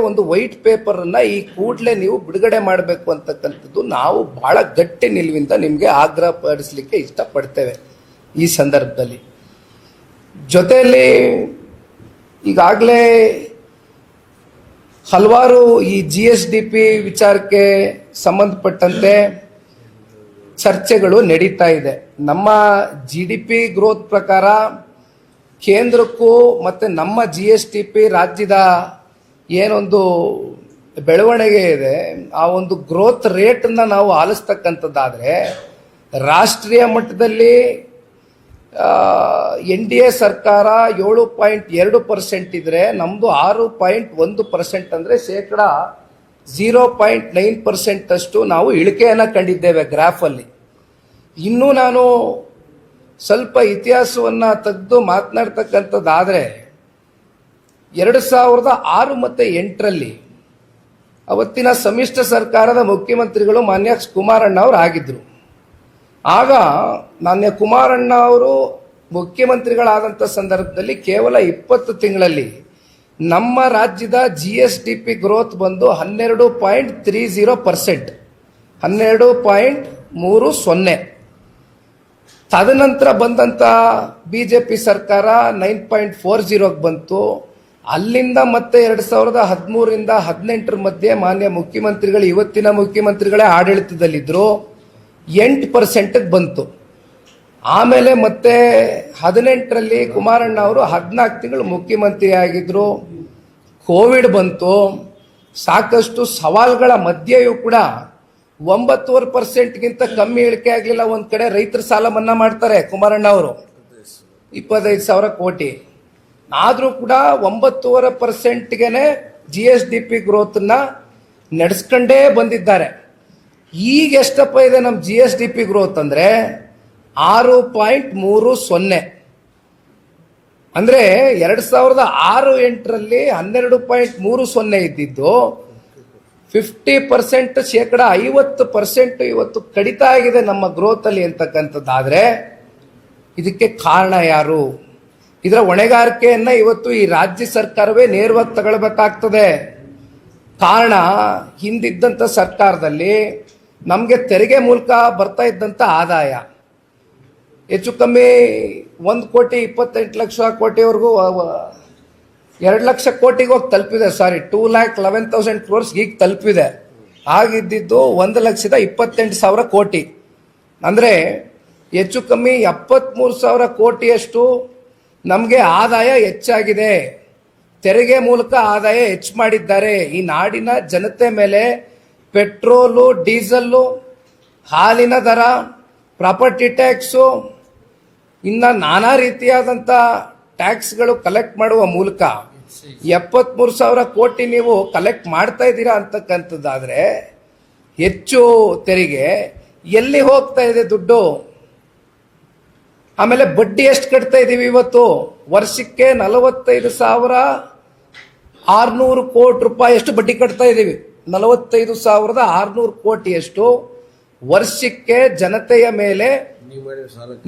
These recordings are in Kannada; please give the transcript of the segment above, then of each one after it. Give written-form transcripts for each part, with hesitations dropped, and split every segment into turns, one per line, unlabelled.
ಒಂದು ವೈಟ್ ಪೇಪರನ್ನು ಈ ಕೂಡಲೇ ನೀವು ಬಿಡುಗಡೆ ಮಾಡಬೇಕು ಅಂತಕ್ಕಂಥದ್ದು ನಾವು ಬಹಳ ಗಟ್ಟಿ ನಿಲುವಿಂದ ನಿಮಗೆ ಆಗ್ರಹ ಪಡಿಸಲಿಕ್ಕೆ ಇಷ್ಟಪಡ್ತೇವೆ ಈ ಸಂದರ್ಭದಲ್ಲಿ. ಜೊತೆಯಲ್ಲಿ ಈಗಾಗಲೇ ಹಲವಾರು ಈ GSDP ವಿಚಾರಕ್ಕೆ ಸಂಬಂಧಪಟ್ಟಂತೆ ಚರ್ಚೆಗಳು ನಡೀತಾ ಇದೆ. ನಮ್ಮ GDP ಗ್ರೋತ್ ಪ್ರಕಾರ ಕೇಂದ್ರಕ್ಕೂ ಮತ್ತು ನಮ್ಮ GSDP ರಾಜ್ಯದ ಏನೊಂದು ಬೆಳವಣಿಗೆ ಇದೆ ಆ ಒಂದು ಗ್ರೋತ್ ರೇಟನ್ನು ನಾವು ಆಲಿಸ್ತಕ್ಕಂಥದ್ದಾದರೆ ರಾಷ್ಟ್ರೀಯ ಮಟ್ಟದಲ್ಲಿ NDA ಸರ್ಕಾರ 7.2% ಇದ್ರೆ ನಮ್ಮದು 6.1%, ಅಂದರೆ ಶೇಕಡ 0.9% ಅಷ್ಟು ನಾವು ಇಳಿಕೆಯನ್ನು ಕಂಡಿದ್ದೇವೆ ಗ್ರಾಫಲ್ಲಿ. ಇನ್ನೂ ನಾನು ಸ್ವಲ್ಪ ಇತಿಹಾಸವನ್ನು ತೆಗೆದು ಮಾತನಾಡ್ತಕ್ಕಂಥದ್ದಾದರೆ 2006 ಮತ್ತು 2008ರಲ್ಲಿ ಅವತ್ತಿನ ಸಮ್ಮಿಶ್ರ ಸರ್ಕಾರದ ಮುಖ್ಯಮಂತ್ರಿಗಳು ಮಾನ್ಯ ಕುಮಾರಣ್ಣ ಅವರು ಆಗಿದ್ದರು. ಆಗ ಮಾನ್ಯ ಕುಮಾರಣ್ಣ ಅವರು ಮುಖ್ಯಮಂತ್ರಿಗಳಾದಂಥ ಸಂದರ್ಭದಲ್ಲಿ ಕೇವಲ 20 ತಿಂಗಳಲ್ಲಿ ನಮ್ಮ ರಾಜ್ಯದ GSDP ಗ್ರೋತ್ ಬಂದು 12.30%, 12.30. ತದನಂತರ ಬಂದಂಥ BJP ಸರ್ಕಾರ 9.40ಗೆ ಬಂತು. ಅಲ್ಲಿಂದ ಮತ್ತೆ 2013ರಿಂದ 2018 ಮಧ್ಯೆ ಮಾನ್ಯ ಮುಖ್ಯಮಂತ್ರಿಗಳು, ಇವತ್ತಿನ ಮುಖ್ಯಮಂತ್ರಿಗಳೇ ಆಡಳಿತದಲ್ಲಿದ್ದರು, 8%ಗೆ ಬಂತು. ಆಮೇಲೆ ಮತ್ತೆ 2018ರಲ್ಲಿ ಕುಮಾರಣ್ಣ ಅವರು 14 ತಿಂಗಳು ಮುಖ್ಯಮಂತ್ರಿ ಆಗಿದ್ರು. ಕೋವಿಡ್ ಬಂತು. ಸಾಕಷ್ಟು ಸವಾಲುಗಳ ಮಧ್ಯೆಯೂ ಕೂಡ 9.5%ಗಿಂತ ಕಮ್ಮಿ ಇಳಿಕೆ ಆಗಲಿಲ್ಲ. ಒಂದು ಕಡೆ ರೈತರ ಸಾಲ ಮನ್ನಾ ಮಾಡ್ತಾರೆ ಕುಮಾರಣ್ಣ ಅವರು 25,000 ಕೋಟಿ, ಆದರೂ ಕೂಡ 9.5%ಗೆ GSDP ಗ್ರೋತ್ನ ನಡೆಸ್ಕೊಂಡೇ ಬಂದಿದ್ದಾರೆ. ಈಗ ಎಷ್ಟಪ್ಪ ಇದೆ ನಮ್ಮ GSDP ಗ್ರೋತ್ ಅಂದರೆ 6.30. ಅಂದರೆ 2006-08ರಲ್ಲಿ 12.30 ಇದ್ದಿದ್ದು 50%, ಶೇಕಡ 50% ಇವತ್ತು ಕಡಿತ ಆಗಿದೆ ನಮ್ಮ ಗ್ರೋತಲ್ಲಿ ಅಂತಕ್ಕಂಥದ್ದಾದರೆ ಇದಕ್ಕೆ ಕಾರಣ ಯಾರು? ಇದರ ಹೊಣೆಗಾರಿಕೆಯನ್ನು ಇವತ್ತು ಈ ರಾಜ್ಯ ಸರ್ಕಾರವೇ ನೇರವಾಗಿ ತಗೊಳ್ಬೇಕಾಗ್ತದೆ. ಕಾರಣ, ಹಿಂದಿದ್ದಂಥ ಸರ್ಕಾರದಲ್ಲಿ ನಮಗೆ ತೆರಿಗೆ ಮೂಲಕ ಬರ್ತಾ ಇದ್ದಂಥ ಆದಾಯ ಹೆಚ್ಚು ಕಮ್ಮಿ 1,28,00,000 2 ಲಕ್ಷ ಕೋಟಿಗೆ ಹೋಗಿ ತಲುಪಿದೆ. 2,11,000 crores ಈಗ ತಲುಪಿದೆ. ಆಗಿದ್ದಿದ್ದು 1,28,000 ಕೋಟಿ. ಅಂದರೆ ಹೆಚ್ಚು ಕಮ್ಮಿ 73,000 ಕೋಟಿಯಷ್ಟು ನಮಗೆ ಆದಾಯ ಹೆಚ್ಚಾಗಿದೆ. ತೆರಿಗೆ ಮೂಲಕ ಆದಾಯ ಹೆಚ್ಚು ಮಾಡಿದ್ದಾರೆ. ಈ ನಾಡಿನ ಜನತೆ ಮೇಲೆ ಪೆಟ್ರೋಲು, ಡೀಸೆಲ್ಲು, ಹಾಲಿನ ದರ, ಪ್ರಾಪರ್ಟಿ ಟ್ಯಾಕ್ಸು, ಇನ್ನು ನಾನಾ ರೀತಿಯಾದಂಥ ಟ್ಯಾಕ್ಸ್ಗಳು ಕಲೆಕ್ಟ್ ಮಾಡುವ ಮೂಲಕ 73,000 ಕೋಟಿ ನೀವು ಕಲೆಕ್ಟ್ ಮಾಡ್ತಾ ಇದ್ದೀರಾ ಅಂತಕ್ಕಂಥದ್ದಾದರೆ ಹೆಚ್ಚು ತೆರಿಗೆ ಎಲ್ಲಿ ಹೋಗ್ತಾ ಇದೆ ದುಡ್ಡು? ಆಮೇಲೆ ಬಡ್ಡಿ ಎಷ್ಟು ಕಟ್ತಾ ಇದ್ದೀವಿ ಇವತ್ತು? ವರ್ಷಕ್ಕೆ 45,600 ಕೋಟಿ ರೂಪಾಯಿಯಷ್ಟು ಬಡ್ಡಿ ಕಟ್ತಾ ಇದ್ದೀವಿ. 45,600 ಕೋಟಿಯಷ್ಟು ವರ್ಷಕ್ಕೆ ಜನತೆಯ ಮೇಲೆ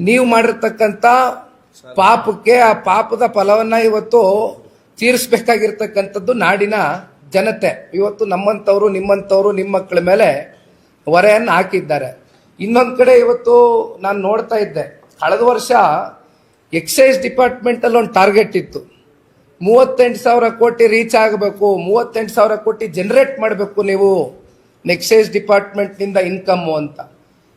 ನೀವು ಮಾಡಿರ್ತಕ್ಕಂಥ ಪಾಪಕ್ಕೆ, ಆ ಪಾಪದ ಫಲವನ್ನ ಇವತ್ತು ತೀರಿಸಬೇಕಾಗಿರ್ತಕ್ಕಂಥದ್ದು ನಾಡಿನ ಜನತೆ. ಇವತ್ತು ನಮ್ಮಂಥವ್ರು, ನಿಮ್ಮಂಥವ್ರು, ನಿಮ್ಮ ಮಕ್ಕಳ ಮೇಲೆ ಹೊರೆಯನ್ನು ಹಾಕಿದ್ದಾರೆ. ಇನ್ನೊಂದು ಕಡೆ ಇವತ್ತು ನಾನು ನೋಡ್ತಾ ಇದ್ದೆ, ಕಳೆದ ವರ್ಷ ಎಕ್ಸೈಸ್ ಡಿಪಾರ್ಟ್ಮೆಂಟಲ್ಲಿ ಒಂದು ಟಾರ್ಗೆಟ್ ಇತ್ತು, 38,000 ಕೋಟಿ ರೀಚ್ ಆಗಬೇಕು, 38,000 ಕೋಟಿ ಜನರೇಟ್ ಮಾಡಬೇಕು ನೀವು ಎಕ್ಸೈಸ್ ಡಿಪಾರ್ಟ್ಮೆಂಟ್ನಿಂದ ಇನ್ಕಮ್ಮು ಅಂತ.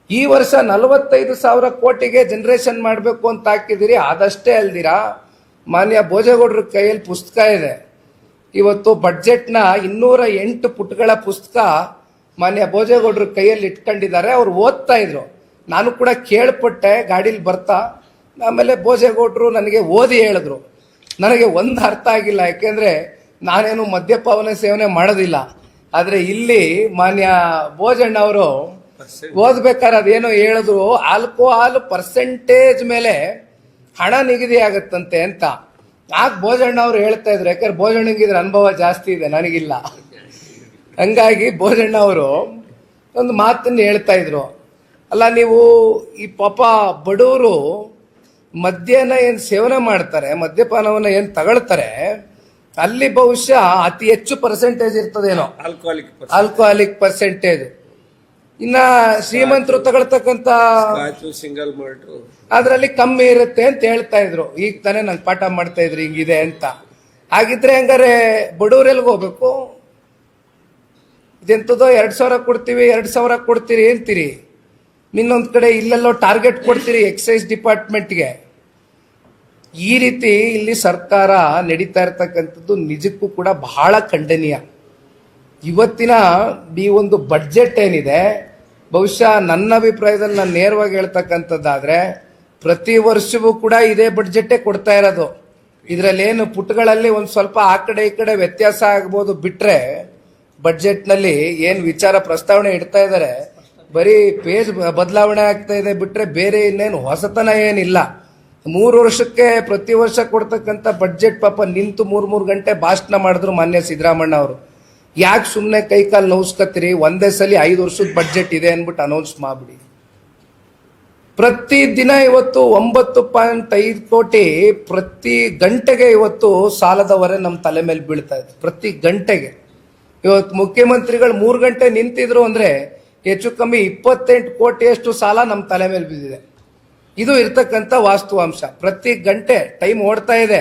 ಈ ವರ್ಷ 45,000 ಕೋಟಿಗೆ ಜನರೇಷನ್ ಮಾಡಬೇಕು ಅಂತ ಹಾಕಿದಿರಿ. ಆದಷ್ಟೇ ಅಲ್ದಿರಾ ಮಾನ್ಯ ಭೋಜೇಗೌಡರ ಕೈಯಲ್ಲಿ ಪುಸ್ತಕ ಇದೆ. ಇವತ್ತು ಬಡ್ಜೆಟ್ನ 208 ಪುಟಗಳ ಪುಸ್ತಕ ಮಾನ್ಯ ಭೋಜೇಗೌಡರ ಕೈಯಲ್ಲಿ ಇಟ್ಕೊಂಡಿದ್ದಾರೆ. ಅವ್ರು ಓದ್ತಾ ಇದ್ರು. ನಾನು ಕೂಡ ಕೇಳ್ಪಟ್ಟೆ ಗಾಡೀಲಿ ಬರ್ತಾ. ಆಮೇಲೆ ಭೋಜೇಗೌಡರು ನನಗೆ ಓದಿ ಹೇಳಿದ್ರು. ನನಗೆ ಒಂದು ಅರ್ಥ ಆಗಿಲ್ಲ, ಯಾಕೆಂದ್ರೆ ನಾನೇನು ಮದ್ಯಪಾನ ಸೇವನೆ ಮಾಡೋದಿಲ್ಲ. ಆದರೆ ಇಲ್ಲಿ ಮಾನ್ಯ ಭೋಜಣ್ಣ ಅವರು ಓದ್ಬೇಕಾದ್ರೆ ಅದೇನೋ ಹೇಳಿದ್ರು, ಆಲ್ಕೋಹಾಲ್ ಪರ್ಸೆಂಟೇಜ್ ಮೇಲೆ ಹಣ ನಿಗದಿ ಆಗತ್ತಂತೆ ಅಂತ. ಆಗ ಭೋಜಣ್ಣ ಅವರು ಹೇಳ್ತಾ ಇದ್ರು, ಯಾಕಂದ್ರೆ ಭೋಜಣ್ಣಂಗಿದ್ರ ಅನುಭವ ಜಾಸ್ತಿ ಇದೆ, ನನಗಿಲ್ಲ. ಹಂಗಾಗಿ ಭೋಜಣ್ಣ ಅವರು ಒಂದು ಮಾತನ್ನು ಹೇಳ್ತಾ ಇದ್ರು, ಅಲ್ಲ ನೀವು ಈ ಪಾಪ ಬಡವರು ಮದ್ಯನ ಏನು ಸೇವನೆ ಮಾಡ್ತಾರೆ, ಮದ್ಯಪಾನವನ್ನು ಏನು ತಗೊಳ್ತಾರೆ, ಅಲ್ಲಿ ಬಹುಶಃ ಅತಿ ಹೆಚ್ಚು ಪರ್ಸೆಂಟೇಜ್ ಇರ್ತದೇನೋ ಆಲ್ಕೋಹಾಲಿಕ್ ಪರ್ಸೆಂಟೇಜ್. ಇನ್ನ ಶ್ರೀಮಂತರು ತಗೊಳ್ತಕ್ಕಂತ
ಸಿಂಗಲ್ ಮಾಲ್ಟ್
ಅದ್ರಲ್ಲಿ ಕಮ್ಮಿ ಇರುತ್ತೆ ಅಂತ ಹೇಳ್ತಾ ಇದ್ರು. ಈಗ ತಾನೇ ನಂಗೆ ಪಾಠ ಮಾಡ್ತಾ ಇದ್ರು ಹಿಂಗಿದೆ ಅಂತ. ಹಾಗಿದ್ರೆ ಹಂಗಾರೆ ಬಡವರೆಲ್ಗೆ ಹೋಗ್ಬೇಕು? ಇದೆಂತದೋ 2,000 ಕೊಡ್ತೀವಿ 2,000 ಕೊಡ್ತೀರಿ ಅಂತೀರಿ, ಇನ್ನೊಂದ್ ಕಡೆ ಇಲ್ಲೆಲ್ಲೋ ಟಾರ್ಗೆಟ್ ಕೊಡ್ತೀರಿ ಎಕ್ಸೈಸ್ ಡಿಪಾರ್ಟ್ಮೆಂಟ್ಗೆ. ಈ ರೀತಿ ಇಲ್ಲಿ ಸರ್ಕಾರ ನಡೀತಾ ಇರ್ತಕ್ಕಂಥದ್ದು ನಿಜಕ್ಕೂ ಕೂಡ ಬಹಳ ಖಂಡನೀಯ. ಇವತ್ತಿನ ಈ ಒಂದು ಬಡ್ಜೆಟ್ ಏನಿದೆ, ಬಹುಶಃ ನನ್ನ ಅಭಿಪ್ರಾಯದಲ್ಲಿ ನಾನು ನೇರವಾಗಿ ಹೇಳ್ತಕ್ಕಂಥದ್ದಾದ್ರೆ ಪ್ರತಿ ವರ್ಷವೂ ಕೂಡ ಇದೇ ಬಡ್ಜೆಟ್ಟೇ ಕೊಡ್ತಾ ಇರೋದು. ಇದರಲ್ಲಿ ಏನು ಪುಟಗಳಲ್ಲಿ ಒಂದು ಸ್ವಲ್ಪ ಆ ಕಡೆ ಈ ಕಡೆ ವ್ಯತ್ಯಾಸ ಆಗ್ಬೋದು ಬಿಟ್ರೆ, ಬಡ್ಜೆಟ್ನಲ್ಲಿ ಏನು ವಿಚಾರ ಪ್ರಸ್ತಾವನೆ ಇಡ್ತಾ ಇದ್ದಾರೆ ಬರೀ ಪೇಜ್ ಬದಲಾವಣೆ ಆಗ್ತಾ ಇದೆ ಬಿಟ್ರೆ ಬೇರೆ ಇನ್ನೇನು ಹೊಸತನ ಏನಿಲ್ಲ. 3 ವರ್ಷಕ್ಕೆ ಪ್ರತಿ ವರ್ಷ ಕೊಡ್ತಕ್ಕಂಥ ಬಡ್ಜೆಟ್ ಪಾಪ ನಿಂತು 3 ಗಂಟೆ ಭಾಷಣ ಮಾಡಿದ್ರು ಮಾನ್ಯ ಸಿದ್ದರಾಮಣ್ಣ ಅವರು. ಯಾಕೆ ಸುಮ್ಮನೆ ಕೈಕಾಲು ನೋವ್ಸ್ಕತ್ತೀರಿ? ಒಂದೇ ಸಲ 5 ವರ್ಷದ ಬಡ್ಜೆಟ್ ಇದೆ ಅನ್ಬಿಟ್ಟು ಅನೌನ್ಸ್ ಮಾಡ್ಬಿಡಿ. ಪ್ರತಿ ದಿನ ಇವತ್ತು 9.5 ಕೋಟಿ ಪ್ರತಿ ಗಂಟೆಗೆ ಇವತ್ತು ಸಾಲದ ಹೊರೆ ನಮ್ಮ ತಲೆ ಮೇಲೆ ಬೀಳ್ತಾ ಇದೆ. ಪ್ರತಿ ಗಂಟೆಗೆ ಇವತ್ತು ಮುಖ್ಯಮಂತ್ರಿಗಳು 3 ಗಂಟೆ ನಿಂತಿದ್ರು ಅಂದ್ರೆ ಹೆಚ್ಚು ಕಮ್ಮಿ 28 ಕೋಟಿಯಷ್ಟು ಸಾಲ ನಮ್ಮ ತಲೆ ಮೇಲೆ ಬಿದ್ದಿದೆ. ಇದು ಇರ್ತಕ್ಕಂಥ ವಾಸ್ತವಾಂಶ. ಪ್ರತಿ ಗಂಟೆ ಟೈಮ್ ಓಡ್ತಾ ಇದೆ,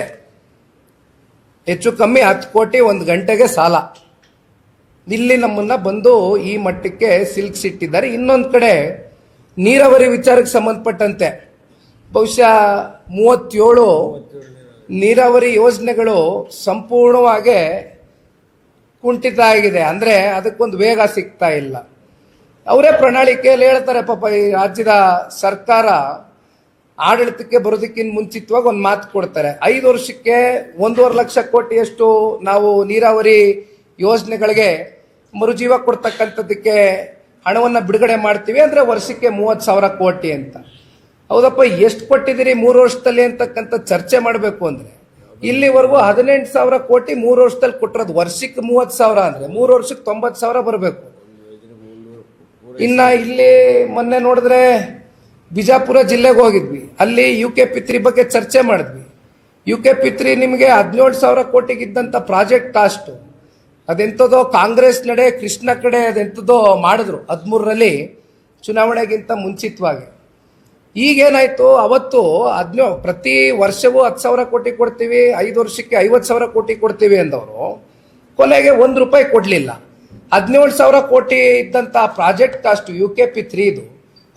ಹೆಚ್ಚು ಕಮ್ಮಿ 10 ಕೋಟಿ ಒಂದು ಗಂಟೆಗೆ ಸಾಲ. ಇಲ್ಲಿ ನಮ್ಮನ್ನ ಬಂದು ಈ ಮಟ್ಟಕ್ಕೆ ಸಿಲುಕಿಸಿಟ್ಟಿದ್ದಾರೆ. ಇನ್ನೊಂದು ಕಡೆ ನೀರಾವರಿ ವಿಚಾರಕ್ಕೆ ಸಂಬಂಧಪಟ್ಟಂತೆ ಬಹುಶಃ 37 ನೀರಾವರಿ ಯೋಜನೆಗಳು ಸಂಪೂರ್ಣವಾಗಿ ಕುಂಠಿತ ಆಗಿದೆ. ಅಂದ್ರೆ ಅದಕ್ಕೊಂದು ವೇಗ ಸಿಗ್ತಾ ಇಲ್ಲ. ಅವರೇ ಪ್ರಣಾಳಿಕೆಯಲ್ಲಿ ಹೇಳ್ತಾರೆ, ಪಾಪ ಈ ರಾಜ್ಯದ ಸರ್ಕಾರ ಆಡಳಿತಕ್ಕೆ ಬರೋದಕ್ಕಿಂತ ಮುಂಚಿತವಾಗಿ ಒಂದು ಮಾತು ಕೊಡ್ತಾರೆ. 5 ವರ್ಷಕ್ಕೆ 1.5 ಲಕ್ಷ ಕೋಟಿಯಷ್ಟು ನಾವು ನೀರಾವರಿ ಯೋಜನೆಗಳಿಗೆ ಮರುಜೀವ ಕೊಡ್ತಕ್ಕಂಥದ್ದಕ್ಕೆ ಹಣವನ್ನ ಬಿಡುಗಡೆ ಮಾಡ್ತೀವಿ, ಅಂದ್ರೆ ವರ್ಷಕ್ಕೆ 30,000 ಕೋಟಿ ಅಂತ. ಹೌದಪ್ಪ, ಎಷ್ಟು ಕೊಟ್ಟಿದ್ದೀರಿ 3 ವರ್ಷದಲ್ಲಿ ಅಂತಕ್ಕಂಥ ಚರ್ಚೆ ಮಾಡಬೇಕು ಅಂದ್ರೆ ಇಲ್ಲಿವರೆಗೂ 18,000 ಕೋಟಿ 3 ವರ್ಷದಲ್ಲಿ ಕೊಟ್ಟಿರೋದು. ವರ್ಷಕ್ಕೆ 30,000 ಅಂದ್ರೆ 3 ವರ್ಷಕ್ಕೆ 90,000 ಬರಬೇಕು. ಇನ್ನ ಇಲ್ಲಿ ಮೊನ್ನೆ ನೋಡಿದ್ರೆ ಬಿಜಾಪುರ ಜಿಲ್ಲೆಗೆ ಹೋಗಿದ್ವಿ, ಅಲ್ಲಿ UKP3 ಬಗ್ಗೆ ಚರ್ಚೆ ಮಾಡಿದ್ವಿ. UKP3 ನಿಮಗೆ 17,000 ಕೋಟಿಗಿದ್ದಂತ ಪ್ರಾಜೆಕ್ಟ್ ಕಾಸ್ಟ್ ಅದೆಂಥದೋ ಕಾಂಗ್ರೆಸ್ ನಡೆ ಕೃಷ್ಣ ಕಡೆ ಅದೆಂಥದೋ ಮಾಡಿದ್ರು 13ರಲ್ಲಿ ಚುನಾವಣೆಗಿಂತ ಮುಂಚಿತವಾಗಿ. ಈಗೇನಾಯ್ತು, ಅವತ್ತು ಪ್ರತಿ ವರ್ಷವೂ 10,000 ಕೋಟಿ ಕೊಡ್ತೀವಿ, 5 ವರ್ಷಕ್ಕೆ 50,000 ಕೋಟಿ ಕೊಡ್ತೀವಿ ಅಂದವರು ಕೊನೆಗೆ ₹1 ಕೊಡ್ಲಿಲ್ಲ. 17,000 ಕೋಟಿ ಇದ್ದಂತ ಪ್ರಾಜೆಕ್ಟ್ ಕಾಸ್ಟ್ UKP3 ಇದು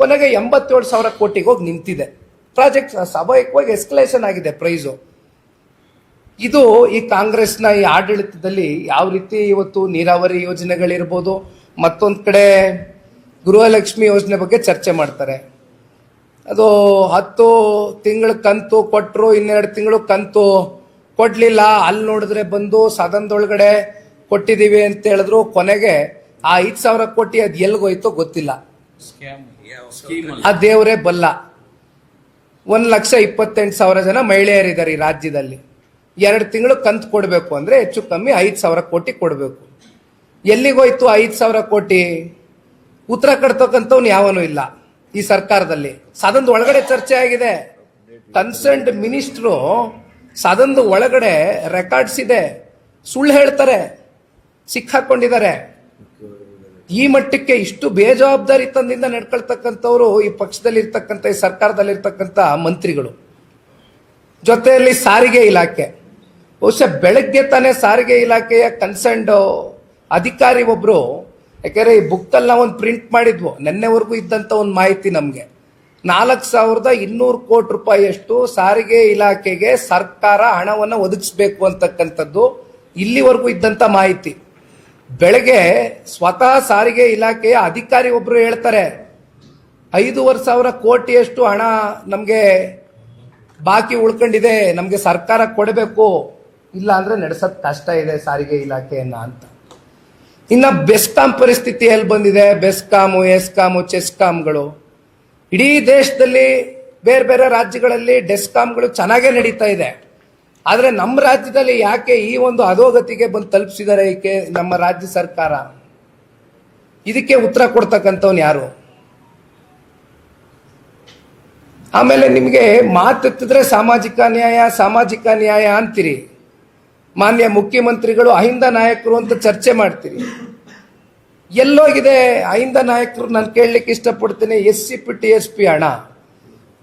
ಕೊನೆಗೆ 87,000 ಕೋಟಿಗೆ ಹೋಗಿ ನಿಂತಿದೆ. ಪ್ರಾಜೆಕ್ಟ್ ಸ್ವಾಭಾವಿಕವಾಗಿ ಎಸ್ಕಲೇಷನ್ ಆಗಿದೆ ಪ್ರೈಸು. ಇದು ಈ ಕಾಂಗ್ರೆಸ್ನ ಈ ಆಡಳಿತದಲ್ಲಿ ಯಾವ ರೀತಿ ಇವತ್ತು ನೀರಾವರಿ ಯೋಜನೆಗಳಿರ್ಬೋದು, ಮತ್ತೊಂದು ಕಡೆ ಗೃಹಲಕ್ಷ್ಮಿ ಯೋಜನೆ ಬಗ್ಗೆ ಚರ್ಚೆ ಮಾಡ್ತಾರೆ. ಅದು 10 ತಿಂಗಳ ಕಂತು ಕೊಟ್ಟರು, 12 ತಿಂಗಳು ಕಂತು ಕೊಡ್ಲಿಲ್ಲ. ಅಲ್ಲಿ ನೋಡಿದ್ರೆ ಬಂದು ಸದನದೊಳಗಡೆ ಕೊಟ್ಟಿದ್ದೀವಿ ಅಂತ ಹೇಳಿದ್ರು. ಕೊನೆಗೆ ಆ 5,000 ಕೋಟಿ ಅದು ಎಲ್ಗೋಯ್ತೋ ಗೊತ್ತಿಲ್ಲ, ಆ ದೇವರೇ ಬಲ್ಲ. 1,28,000 ಜನ ಮಹಿಳೆಯರಿದ್ದಾರೆ ಈ ರಾಜ್ಯದಲ್ಲಿ. 2 ತಿಂಗಳು ಕಂತು ಕೊಡಬೇಕು ಅಂದ್ರೆ ಹೆಚ್ಚು ಕಮ್ಮಿ 5,000 ಕೋಟಿ ಕೊಡಬೇಕು. ಎಲ್ಲಿಗೋಯ್ತು 5,000 ಕೋಟಿ? ಉತ್ತರ ಕಟ್ತಕ್ಕಂಥವ್ನು ಯಾವನು ಇಲ್ಲ ಈ ಸರ್ಕಾರದಲ್ಲಿ. ಸದನದ ಒಳಗಡೆ ಚರ್ಚೆ ಆಗಿದೆ. ಕನ್ಸರ್ನ್ಡ್ ಮಿನಿಸ್ಟ್ರು ಸದನದ ಒಳಗಡೆ ರೆಕಾರ್ಡ್ಸ್ ಇದೆ, ಸುಳ್ಳು ಹೇಳ್ತಾರೆ, ಸಿಕ್ಕಾಕೊಂಡಿದ್ದಾರೆ. ಈ ಮಟ್ಟಕ್ಕೆ ಇಷ್ಟು ಬೇಜವಾಬ್ದಾರಿತನದಿಂದ ನಡ್ಕೊಳ್ತಕ್ಕಂಥವ್ರು ಈ ಪಕ್ಷದಲ್ಲಿ ಇರ್ತಕ್ಕಂಥ ಈ ಸರ್ಕಾರದಲ್ಲಿ ಇರ್ತಕ್ಕಂಥ ಮಂತ್ರಿಗಳು. ಜೊತೆಯಲ್ಲಿ ಸಾರಿಗೆ ಇಲಾಖೆ, ಬಹುಶಃ ಬೆಳಗ್ಗೆ ತಾನೇ ಸಾರಿಗೆ ಇಲಾಖೆಯ ಕನ್ಸರ್ನ್ಡ್ ಅಧಿಕಾರಿ ಒಬ್ರು, ಯಾಕೆಂದ್ರೆ ಈ ಬುಕ್ಕಲ್ಲಿ ನಾವು ಒಂದು ಪ್ರಿಂಟ್ ಮಾಡಿದ್ವು, ನೆನ್ನೆವರೆಗೂ ಇದ್ದಂತ ಒಂದು ಮಾಹಿತಿ ನಮಗೆ 4,200 ಕೋಟಿ ರೂಪಾಯಿಯಷ್ಟು ಸಾರಿಗೆ ಇಲಾಖೆಗೆ ಸರ್ಕಾರ ಹಣವನ್ನು ಒದಗಿಸಬೇಕು ಅಂತಕ್ಕಂಥದ್ದು ಇಲ್ಲಿವರೆಗೂ ಇದ್ದಂತ ಮಾಹಿತಿ. ಬೆಳಗ್ಗೆ ಸ್ವತಃ ಸಾರಿಗೆ ಇಲಾಖೆಯ ಅಧಿಕಾರಿ ಒಬ್ರು ಹೇಳ್ತಾರೆ 5,500 ಕೋಟಿಯಷ್ಟು ಹಣ ನಮಗೆ ಬಾಕಿ ಉಳ್ಕೊಂಡಿದೆ, ನಮಗೆ ಸರ್ಕಾರ ಕೊಡಬೇಕು, ಇಲ್ಲ ಅಂದ್ರೆ ನಡೆಸೋದು ಕಷ್ಟ ಇದೆ ಸಾರಿಗೆ ಇಲಾಖೆಯನ್ನ ಅಂತ. ಇನ್ನ ಬೆಸ್ಕಾಂ ಪರಿಸ್ಥಿತಿ ಎಲ್ಲಿ ಬಂದಿದೆ? ಬೆಸ್ಕಾಮು, ಎಸ್ಕಾಮು, ಚೆಸ್ಕಾಂಗಳು ಇಡೀ ದೇಶದಲ್ಲಿ ಬೇರೆ ಬೇರೆ ರಾಜ್ಯಗಳಲ್ಲಿ ಡೆಸ್ಕಾಂಗಳು ಚೆನ್ನಾಗೇ ನಡೀತಾ ಇದೆ. ಆದ್ರೆ ನಮ್ಮ ರಾಜ್ಯದಲ್ಲಿ ಯಾಕೆ ಈ ಒಂದು ಅಧೋಗತಿಗೆ ಬಂದು ತಲುಪಿಸಿದ್ದಾರೆ ನಮ್ಮ ರಾಜ್ಯ ಸರ್ಕಾರ? ಇದಕ್ಕೆ ಉತ್ತರ ಕೊಡ್ತಕ್ಕಂಥವ್ನು ಯಾರು? ಆಮೇಲೆ ನಿಮಗೆ ಮಾತೆತ್ತಿದ್ರೆ ಸಾಮಾಜಿಕ ನ್ಯಾಯ ಅಂತೀರಿ. ಮಾನ್ಯ ಮುಖ್ಯಮಂತ್ರಿಗಳು ಅಹಿಂದ ನಾಯಕರು ಅಂತ ಚರ್ಚೆ ಮಾಡ್ತೀರಿ. ಎಲ್ಲೋಗಿದೆ ಅಹಿಂದ ನಾಯಕರು? ನಾನು ಕೇಳಲಿಕ್ಕೆ ಇಷ್ಟಪಡ್ತೀನಿ. SCP TSP ಹಣ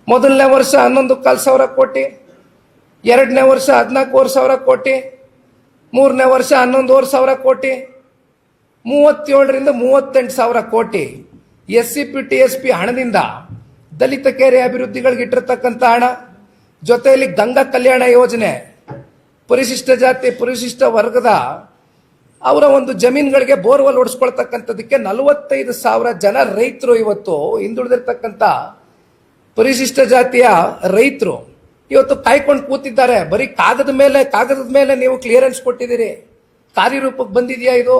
ಮೊದಲನೇ ವರ್ಷ 11,500 ಕೋಟಿ, ಎರಡನೇ ವರ್ಷ 14,000 ಕೋಟಿ, ಮೂರನೇ ವರ್ಷ 11,500 ಕೋಟಿ, 37ರಿಂದ 38,000 ಕೋಟಿ SCP TSP ಹಣದಿಂದ ದಲಿತ ಕೆರೆ ಅಭಿವೃದ್ಧಿಗಳಿಗೆ ಇಟ್ಟಿರ್ತಕ್ಕಂಥ ಹಣ. ಜೊತೆಯಲ್ಲಿ ಗಂಗಾ ಕಲ್ಯಾಣ ಯೋಜನೆ, ಪರಿಶಿಷ್ಟ ಜಾತಿ ಪರಿಶಿಷ್ಟ ವರ್ಗದ ಅವರ ಒಂದು ಜಮೀನುಗಳಿಗೆ ಬೋರ್ವೆಲ್ ಹೊಡಿಸ್ಕೊಳ್ತಕ್ಕಂಥದಕ್ಕೆ 45,000 ಜನ ರೈತರು, ಇವತ್ತು ಹಿಂದುಳಿದಿರ್ತಕ್ಕಂಥ ಪರಿಶಿಷ್ಟ ಜಾತಿಯ ರೈತರು ಇವತ್ತು ಕಾಯ್ಕೊಂಡು ಕೂತಿದ್ದಾರೆ. ಬರೀ ಕಾಗದದ ಮೇಲೆ ನೀವು ಕ್ಲಿಯರೆನ್ಸ್ ಕೊಟ್ಟಿದ್ದೀರಿ. ಕಾರ್ಯರೂಪಕ್ಕೆ ಬಂದಿದೆಯಾ ಇದು?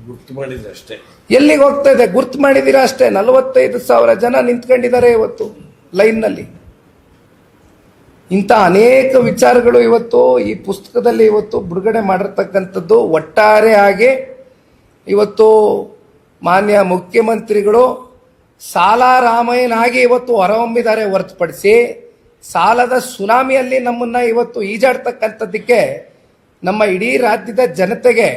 ಗುರ್ತು ಮಾಡಿದ್ರೆ ಅಷ್ಟೇ.
ಎಲ್ಲಿಗೆ ಹೋಗ್ತಾ ಇದೆ? ಗುರ್ತು ಮಾಡಿದೀರಾ ಅಷ್ಟೇ. 45,000 ಜನ ನಿಂತ್ಕೊಂಡಿದ್ದಾರೆ ಇವತ್ತು ಲೈನ್ನಲ್ಲಿ. ಇಂಥ ಅನೇಕ ವಿಚಾರಗಳು ಇವತ್ತು ಈ ಪುಸ್ತಕದಲ್ಲಿ ಇವತ್ತು ಬಿಡುಗಡೆ ಮಾಡಿರ್ತಕ್ಕಂಥದ್ದು. ಒಟ್ಟಾರೆ ಆಗಿ ಇವತ್ತು ಮಾನ್ಯ ಮುಖ್ಯಮಂತ್ರಿಗಳು ಸಾಲರಾಮಯ್ಯನಾಗಿ ಇವತ್ತು ಹೊರಹೊಮ್ಮಿದ್ದಾರೆ ಹೊರತುಪಡಿಸಿ ಸಾಲದ ಸುನಾಮಿಯಲ್ಲಿ ನಮ್ಮನ್ನ ಇವತ್ತು ಈಜಾಡ್ತಕ್ಕಂಥದ್ದಕ್ಕೆ ನಮ್ಮ ಇಡೀ ರಾಜ್ಯದ ಜನತೆಗೆ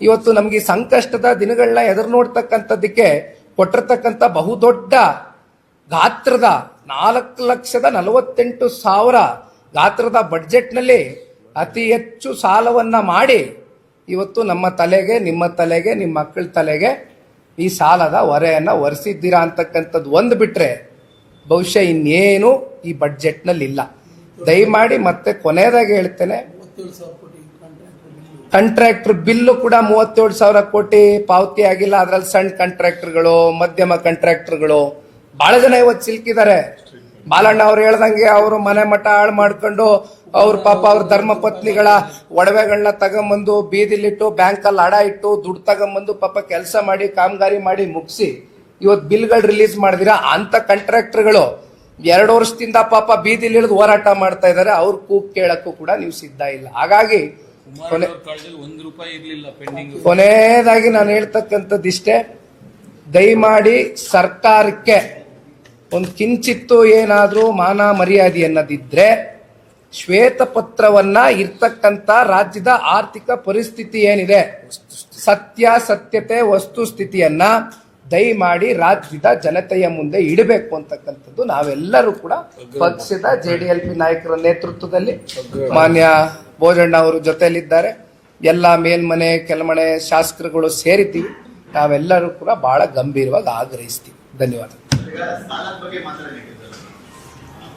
ಇವತ್ತು ನಮಗೆ ಸಂಕಷ್ಟದ ದಿನಗಳನ್ನ ಎದುರು ನೋಡ್ತಕ್ಕಂಥದ್ದಕ್ಕೆ ಕೊಟ್ಟಿರ್ತಕ್ಕಂಥ ಬಹುದೊಡ್ಡ ಗಾತ್ರದ 4,48,000 ಗಾತ್ರದ ಬಡ್ಜೆಟ್ನಲ್ಲಿ ಅತಿ ಹೆಚ್ಚು ಸಾಲವನ್ನ ಮಾಡಿ ಇವತ್ತು ನಮ್ಮ ತಲೆಗೆ, ನಿಮ್ಮ ತಲೆಗೆ, ನಿಮ್ಮ ಮಕ್ಕಳ ತಲೆಗೆ ಈ ಸಾಲದ ಹೊರೆಯನ್ನ ಹೊರಿಸಿದ್ದೀರಾ ಅಂತಕ್ಕಂಥದ್ದು ಒಂದು ಬಿಟ್ರೆ ಬಹುಶಃ ಇನ್ನೇನು ಈ ಬಡ್ಜೆಟ್ನಲ್ಲಿ ಇಲ್ಲ. ದಯಮಾಡಿ ಮತ್ತೆ ಕೊನೆಯದಾಗಿ ಹೇಳ್ತೇನೆ, ಕಾಂಟ್ರಾಕ್ಟರ್ ಬಿಲ್ಲು ಕೂಡ 37,000 ಕೋಟಿ ಪಾವತಿ ಆಗಿಲ್ಲ. ಅದರಲ್ಲಿ ಸಣ್ಣ ಕಾಂಟ್ರಾಕ್ಟರ್ಗಳು, ಮಧ್ಯಮ ಕಾಂಟ್ರಾಕ್ಟರ್ಗಳು ಬಹಳ ಜನ ಇವತ್ತು ಸಿಲ್ಕಿದ್ದಾರೆ. ಬಾಲಣ್ಣ ಅವ್ರು ಹೇಳ್ದಂಗೆ ಅವರು ಮನೆ ಮಠ ಹಾಳು ಮಾಡ್ಕೊಂಡು ಅವ್ರ ಪಾಪ ಅವ್ರ ಧರ್ಮ ಪತ್ನಿಗಳ ಒಡವೆಗಳನ್ನ ತಗೊಂಬಂದು ಬೀದಿಲಿಟ್ಟು ಬ್ಯಾಂಕಲ್ಲಿ ಹಡ ಇಟ್ಟು ದುಡ್ಡು ತಗೊಂಬಂದು ಪಾಪ ಕೆಲಸ ಮಾಡಿ ಕಾಮಗಾರಿ ಮಾಡಿ ಮುಗಿಸಿ ಇವತ್ತು ಬಿಲ್ಗಳು ರಿಲೀಸ್ ಮಾಡಿದಿರಾ. ಅಂತ ಕಾಂಟ್ರಾಕ್ಟರ್ಗಳು 2 ವರ್ಷದಿಂದ ಪಾಪ ಬೀದಿಲಿ ಇಳಿದು ಹೋರಾಟ ಮಾಡ್ತಾ ಇದ್ದಾರೆ. ಅವ್ರ ಕೂಗ್ ಕೇಳಕ್ಕೂ ಕೂಡ ನೀವು ಸಿದ್ಧ ಇಲ್ಲ. ಹಾಗಾಗಿ ಕೊನೆಯದಾಗಿ ನಾನು ಹೇಳ್ತಕ್ಕಂಥದ್ದು ಇಷ್ಟೇ, ದಯಮಾಡಿ ಸರ್ಕಾರಕ್ಕೆ ಒಂದು ಕಿಂಚಿತ್ತು ಏನಾದ್ರೂ ಮಾನ ಮರ್ಯಾದೆ ಅನ್ನೋದಿದ್ರೆ ಶ್ವೇತಪತ್ರವನ್ನ ಇರ್ತಕ್ಕಂಥ ರಾಜ್ಯದ ಆರ್ಥಿಕ ಪರಿಸ್ಥಿತಿ ಏನಿದೆ, ಸತ್ಯತೆ ವಸ್ತುಸ್ಥಿತಿಯನ್ನ ದಯಮಾಡಿ ರಾಜ್ಯದ ಜನತೆಯ ಮುಂದೆ ಇಡಬೇಕು ಅಂತಕ್ಕಂಥದ್ದು ನಾವೆಲ್ಲರೂ ಕೂಡ ಪಕ್ಷದ JDLP ನಾಯಕರ ನೇತೃತ್ವದಲ್ಲಿ ಮಾನ್ಯ ಬೋಜಣ್ಣ ಅವರು ಜೊತೆಯಲ್ಲಿದ್ದಾರೆ. ಎಲ್ಲ ಮೇಲ್ಮನೆ ಕೆಳಮನೆ ಶಾಸಕರುಗಳು ಸೇರಿದ್ದೀವಿ. ನಾವೆಲ್ಲರೂ ಕೂಡ ಬಹಳ ಗಂಭೀರವಾಗಿ ಆಗ್ರಹಿಸ್ತೀವಿ. ಧನ್ಯವಾದ.
ಸಾಲದ ಬಗ್ಗೆ ಮಾತಾಡಲಿಕ್ಕೆ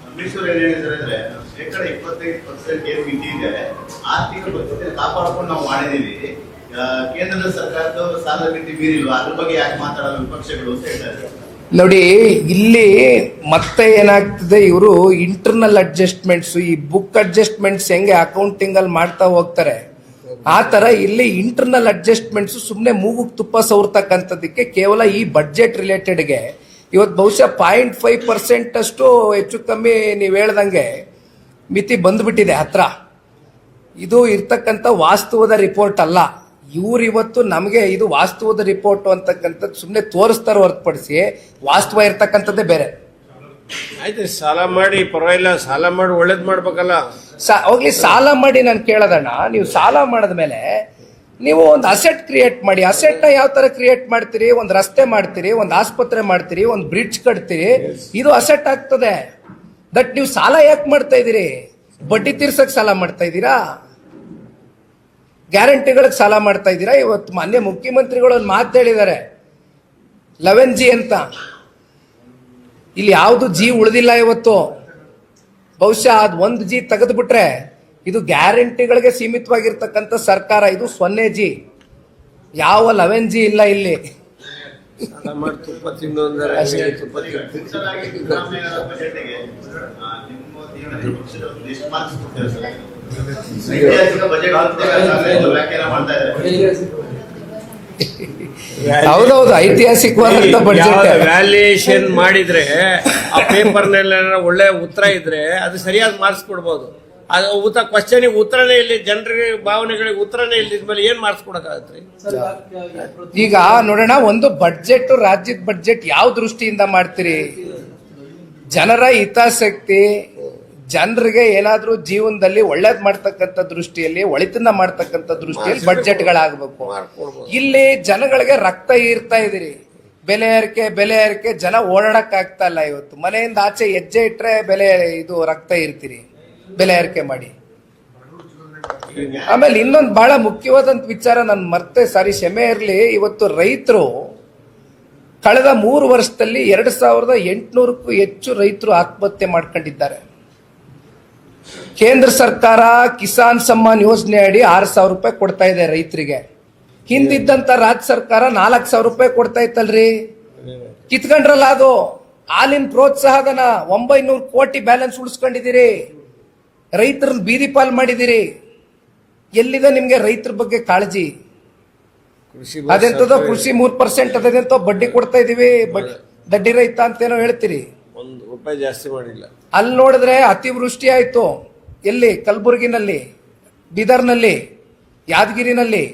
ಪರಮೇಶ್ವರ್ ಏನ್ ಹೇಳಿದ್ರೆ 25% ಏನು ಮಿತಿ ಇದೆ, ಆರ್ಥಿಕ ಪರಿಸ್ಥಿತಿ ಕಾಪಾಡ್ಕೊಂಡು ನಾವು ಮಾಡಿದೀವಿ. ಕೇಂದ್ರದ ಸರ್ಕಾರದ ಸಾಲದ ಮಿತಿ ಮೀರಿಲ್ವಾ, ಅದ್ರ ಬಗ್ಗೆ ಯಾಕೆ ಮಾತಾಡಲ್ಲ ವಿಪಕ್ಷಗಳು ಅಂತ ಹೇಳ್ತಾರೆ.
ನೋಡಿ, ಇಲ್ಲಿ ಮತ್ತೆ ಏನಾಗ್ತದೆ, ಇವರು ಇಂಟರ್ನಲ್ ಅಡ್ಜಸ್ಟ್ಮೆಂಟ್ಸ್, ಈ ಬುಕ್ ಅಡ್ಜಸ್ಟ್ಮೆಂಟ್ಸ್ ಹೆಂಗೆ ಅಕೌಂಟಿಂಗ್ ಅಲ್ಲಿ ಮಾಡ್ತಾ ಹೋಗ್ತಾರೆ, ಆ ತರ ಇಲ್ಲಿ ಇಂಟರ್ನಲ್ ಅಡ್ಜಸ್ಟ್ಮೆಂಟ್ಸ್ ಸುಮ್ಮನೆ ಮೂಗುಕ್ ತುಪ್ಪ ಸವರ್ತಕ್ಕಂಥದ್ದಕ್ಕೆ ಕೇವಲ ಈ ಬಡ್ಜೆಟ್ ರಿಲೇಟೆಡ್ಗೆ ಇವತ್ತು ಬಹುಶಃ 0.5% ಅಷ್ಟು ಹೆಚ್ಚು ಕಮ್ಮಿ ನೀವು ಹೇಳ್ದಂಗೆ ಮಿತಿ ಬಂದ್ಬಿಟ್ಟಿದೆ ಹತ್ರ. ಇದು ಇರ್ತಕ್ಕಂಥ ವಾಸ್ತವದ ರಿಪೋರ್ಟ್ ಅಲ್ಲ. ಇವ್ರು ಇವತ್ತು ನಮಗೆ ಇದು ವಾಸ್ತವದ ರಿಪೋರ್ಟ್ ಅಂತಕ್ಕಂಥದ್ದು ಸುಮ್ಮನೆ ತೋರಿಸ್ತಾರೆ ಹೊರತುಪಡಿಸಿ ವಾಸ್ತವ ಇರ್ತಕ್ಕಂಥದ್ದೇ ಬೇರೆ.
ಆಯ್ತು, ಸಾಲ ಮಾಡಿ ಪರವಾಗಿಲ್ಲ, ಸಾಲ ಮಾಡಿ ಒಳ್ಳೇದ್ ಮಾಡ್ಬೇಕಲ್ಲ.
ಹೋಗ್ಲಿ, ಸಾಲ ಮಾಡಿ ನಾನು ಕೇಳೋದಣ್ಣ, ನೀವು ಸಾಲ ಮಾಡಿದ್ಮೇಲೆ ನೀವು ಒಂದು ಅಸೆಟ್ ಕ್ರಿಯೇಟ್ ಮಾಡಿ. ಅಸೆಟ್ ನ ಯಾವ ತರ ಕ್ರಿಯೇಟ್ ಮಾಡ್ತೀರಿ? ಒಂದು ರಸ್ತೆ ಮಾಡ್ತೀರಿ, ಒಂದು ಆಸ್ಪತ್ರೆ ಮಾಡ್ತೀರಿ, ಒಂದು ಬ್ರಿಡ್ಜ್ ಕಟ್ತೀರಿ, ಇದು ಅಸೆಟ್ ಆಗ್ತದೆ. ದಟ್ ನೀವು ಸಾಲ ಯಾಕೆ ಮಾಡ್ತಾ ಇದೀರಿ? ಬಡ್ಡಿ ತೀರ್ಸಕ್ ಸಾಲ ಮಾಡ್ತಾ ಇದ್ದೀರಾ? ಗ್ಯಾರಂಟಿಗಳಿಗೆ ಸಾಲ ಮಾಡ್ತಾ ಇದ್ದೀರಾ? ಇವತ್ತು ಮಾನ್ಯ ಮುಖ್ಯಮಂತ್ರಿಗಳು ಒಂದು ಮಾತು ಹೇಳಿದ್ದಾರೆ, 11G ಅಂತ. ಇಲ್ಲಿ ಯಾವುದು G ಉಳಿದಿಲ್ಲ ಇವತ್ತು. ಬಹುಶಃ ಅದು 1G ತೆಗೆದು ಬಿಟ್ರೆ ಇದು ಗ್ಯಾರಂಟಿಗಳಿಗೆ ಸೀಮಿತವಾಗಿರ್ತಕ್ಕಂಥ ಸರ್ಕಾರ. ಇದು 0G, ಯಾವ 11G ಇಲ್ಲ ಇಲ್ಲಿ.
ಸಾಲ ಮಾಡಿ ತುಪ್ಪ ತಿನ್ನೋದ್ರೆ ತುಪ್ಪ
ಹೌದೌದು, ಐತಿಹಾಸಿಕವಾದಂತ ಬಡ್ಜೆಟ್.
ವ್ಯಾಲ್ಯೂಯೇಷನ್ ಮಾಡಿದ್ರೆ ಆ ಪೇಪರ್ನಲ್ಲಿ ಒಳ್ಳೆ ಉತ್ತರ ಇದ್ರೆ ಅದು ಸರಿಯಾದ ಮಾರ್ಕ್ಸ್ ಕೊಡ್ಬೋದು. ಅದು ಕ್ವಶನ್ ಉತ್ತರನೇ ಇಲ್ಲಿ, ಜನರಿಗೆ ಭಾವನೆಗಳಿಗೆ ಉತ್ತರನೇ ಇಲ್ಲಿದ್ಮೇಲೆ ಏನ್ ಮಾರ್ಕ್ಸ್ ಕೊಡಕ್ಕಾಗತ್ರಿ?
ಈಗ ನೋಡೋಣ, ಒಂದು ಬಡ್ಜೆಟ್, ರಾಜ್ಯದ ಬಡ್ಜೆಟ್ ಯಾವ ದೃಷ್ಟಿಯಿಂದ ಮಾಡ್ತೀರಿ? ಜನರ ಹಿತಾಸಕ್ತಿ, ಜನರಿಗೆ ಏನಾದ್ರೂ ಜೀವನದಲ್ಲಿ ಒಳ್ಳೇದ್ ಮಾಡ್ತಕ್ಕಂಥ ದೃಷ್ಟಿಯಲ್ಲಿ ಒಳಿತನ್ನ ಮಾಡ್ತಕ್ಕಂಥ ದೃಷ್ಟಿಯಲ್ಲಿ ಬಡ್ಜೆಟ್ಗಳಾಗಬೇಕು.
ಮಾಡ್ಕೊಡ್ಬೋದು.
ಇಲ್ಲಿ ಜನಗಳಿಗೆ ರಕ್ತ ಈರ್ತಾ ಇದೀರಿ. ಬೆಲೆ ಏರಿಕೆ ಜನ ಓಡಾಡಕ್ ಆಗ್ತಾ ಇಲ್ಲ. ಇವತ್ತು ಮನೆಯಿಂದ ಆಚೆ ಹೆಜ್ಜೆ ಇಟ್ರೆ ರಕ್ತ ಇರ್ತೀರಿ, ಬೆಲೆ ಏರಿಕೆ ಮಾಡಿ. ಆಮೇಲೆ ಇನ್ನೊಂದು ಬಹಳ ಮುಖ್ಯವಾದಂತ ವಿಚಾರ ನಾನು ಮರ್ತೆ, ಸಾರಿ ಕ್ಷಮೆ ಇರ್ಲಿ. ಇವತ್ತು ರೈತರು ಕಳೆದ 3 ವರ್ಷದಲ್ಲಿ 2800ಕ್ಕೂ ಹೆಚ್ಚು ರೈತರು ಆತ್ಮಹತ್ಯೆ ಮಾಡ್ಕೊಂಡಿದ್ದಾರೆ. ಕೇಂದ್ರ ಸರ್ಕಾರ ಕಿಸಾನ್ ಸಮ್ಮಾನ್ ಯೋಜನೆ ಅಡಿ 6,000 ರೂಪಾಯಿ ಕೊಡ್ತಾ ಇದೆ ರೈತರಿಗೆ. ಹಿಂದಿದ್ದಂತ ರಾಜ್ಯ ಸರ್ಕಾರ 4,000 ರೂಪಾಯಿ ಕೊಡ್ತಾ ಇತ್ತಲ್ರಿ, ಕಿತ್ಕೊಂಡ್ರಲ್ಲ ಅದು. ಹಾಲಿನ ಪ್ರೋತ್ಸಾಹಧನ 900 ಕೋಟಿ ಬ್ಯಾಲೆನ್ಸ್ ಉಳಿಸ್ಕೊಂಡಿದ್ದೀರಿ, ರೈತರನ್ನ ಬೀದಿ ಪಾಲ್ ಮಾಡಿದಿರಿ. ಎಲ್ಲಿದೆ ನಿಮ್ಗೆ ರೈತರ ಬಗ್ಗೆ ಕಾಳಜಿ? ಅದೆಂತದೋ ಕೃಷಿ 3% ಅದೆಂತೋ ಬಡ್ಡಿ ಕೊಡ್ತಾ ಇದೀವಿ, ದಡ್ಡಿ ರೈತ ಅಂತೇನೋ ಹೇಳ್ತೀರಿ.
₹1 ಜಾಸ್ತಿ ಮಾಡಿಲ್ಲ.
ಅಲ್ಲಿ ನೋಡಿದ್ರೆ ಅತಿವೃಷ್ಟಿ ಆಯ್ತು. ಎಲ್ಲಿ? ಕಲಬುರಗಿನಲ್ಲಿ, ಬೀದರ್ನಲ್ಲಿ, ಯಾದಗಿರಿನಲ್ಲಿ.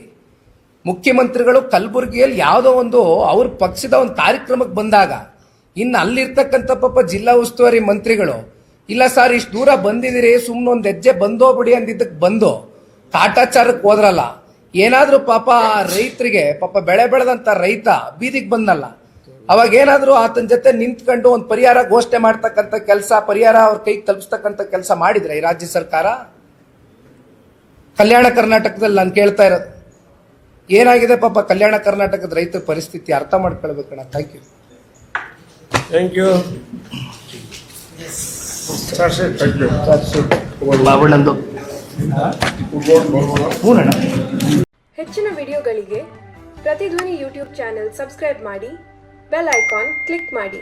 ಮುಖ್ಯಮಂತ್ರಿಗಳು ಕಲಬುರಗಿಯಲ್ಲಿ ಯಾವುದೋ ಒಂದು ಅವ್ರ ಪಕ್ಷದ ಒಂದು ಕಾರ್ಯಕ್ರಮಕ್ಕೆ ಬಂದಾಗ ಇನ್ನು ಅಲ್ಲಿರ್ತಕ್ಕಂಥ ಪಾಪ ಜಿಲ್ಲಾ ಉಸ್ತುವಾರಿ ಮಂತ್ರಿಗಳು, ಇಲ್ಲ ಸರ್ ಇಷ್ಟು ದೂರ ಬಂದಿದ್ದೀರಿ, ಸುಮ್ಮನೆ ಒಂದು ಹೆಜ್ಜೆ ಬಂದೋಗ್ಬಿಡಿ ಅಂದಿದ್ದಕ್ಕೆ ಬಂದು ಕಾಟಾಚಾರಕ್ಕೆ ಹೋದ್ರಲ್ಲ. ಏನಾದ್ರೂ ಪಾಪ ರೈತರಿಗೆ, ಪಾಪ ಬೆಳೆ ಬೆಳೆದಂತ ರೈತ ಬೀದಿಗೆ ಬಂದಲ್ಲ, ಅವಾಗ ಏನಾದ್ರೂ ಆತನ ಜೊತೆ ನಿಂತ್ಕೊಂಡು ಒಂದು ಪರಿಹಾರ ಘೋಷಣೆ ಮಾಡ್ತಕ್ಕಂಥ ಕೆಲಸ, ಪರಿಹಾರ ಅವ್ರ ಕೈಗೆ ತಲುಪಿಸ್ತಕ್ಕಂಥ ಕೆಲಸ ಮಾಡಿದ್ರೆ ಈ ರಾಜ್ಯ ಸರ್ಕಾರ? ಕಲ್ಯಾಣ ಕರ್ನಾಟಕದಲ್ಲಿ ನಾನು ಕೇಳ್ತಾ ಇರೋದು ಏನಾಗಿದೆ ಪಾಪ ಕಲ್ಯಾಣ ಕರ್ನಾಟಕದ ರೈತರ ಪರಿಸ್ಥಿತಿ ಅರ್ಥ ಮಾಡ್ಕೊಳ್ಬೇಕಣ್ಣ. Thank you.
Thank you.
ಹೆಚ್ಚಿನ ವಿಡಿಯೋಗಳಿಗೆ ಪ್ರತಿಧ್ವನಿ ಯೂಟ್ಯೂಬ್ ಚಾನೆಲ್ ಸಬ್ಸ್ಕ್ರೈಬ್ ಮಾಡಿ, ಬೆಲ್ ಐಕಾನ್ ಕ್ಲಿಕ್ ಮಾಡಿ.